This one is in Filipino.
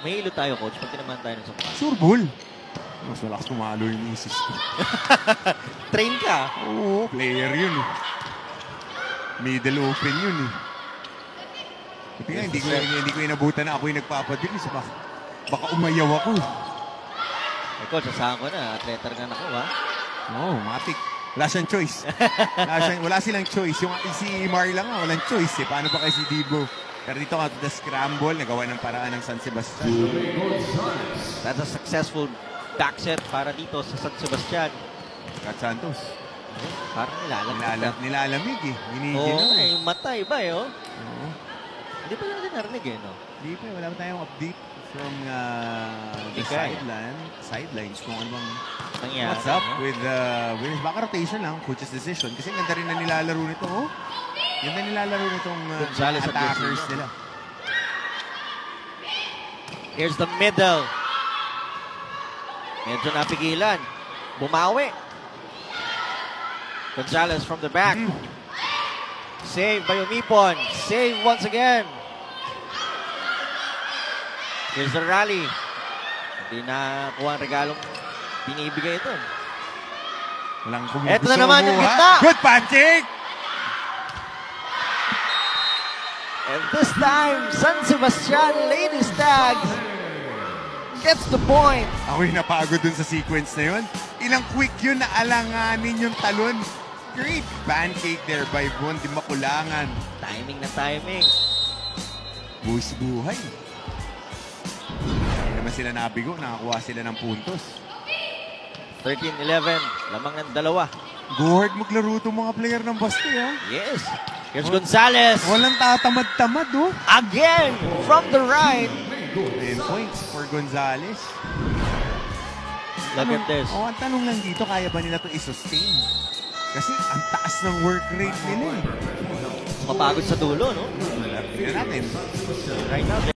May hilo tayo, coach, pag tinaman tayo ng sampahan. Sure ball. Mas malakas pumalo yung misis ko. Train ka? Oo, player yun eh. Middle open yun eh. Buti nga, hindi ko inabutan na ako yung nagpapabilis. Baka umayaw ako. Eh, coach, asahan ko na. Atleta rin ako, ha? Oo, matik. Wala siyang choice. Wala silang choice. Yung si Mar lang nga, walang choice eh. Paano pa kay si Dibo? Pero dito nga, the scramble, nagawa ng paraan ng San Sebastian. That's a successful back set para dito sa San Sebastian. Kat Santos. Parang nilalamig eh. Oo, yung mata iba eh, oh. Hindi pa lang din narinig eh, no? Hindi pa, wala pa tayong update from the sidelines kung ano bang what's up with baka rotation lang, coach's decision. Kasi ganda rin na nilalaro nito, oh. Ganda nilalaro nitong attackers nila. Here's the middle. Medyo napigilan. Bumawi. Gonzalez from the back. Save by Umipon. Save once again. Here's the rally. Hindi na kuha ang regalong binibigay ito. Walang ito na naman yung gitna. Good punching! And this time, San Sebastian Lady Stags gets the point. Ako'y napagod dun sa sequence na yun. Ilang quick yun na alanganin yung talon. Great pancake there by Bon. Di makulangan. Timing na timing. Buwis buhay. Hindi naman sila nabigo. Nakakuha sila ng puntos. 13-11. Lamang ng dalawa. Go hard maglaro itong mga player ng Basti, ha? Yes. Here's Gonzalez. Walang tatamad-tamad, oh. Again, from the right. 10 points for Gonzalez. Look at this. Ang tanong lang dito, kaya ba nila ito i-sustain? Kasi ang taas ng work rate nila, eh. Mapagod sa dulo, no? Tingnan natin. Right now,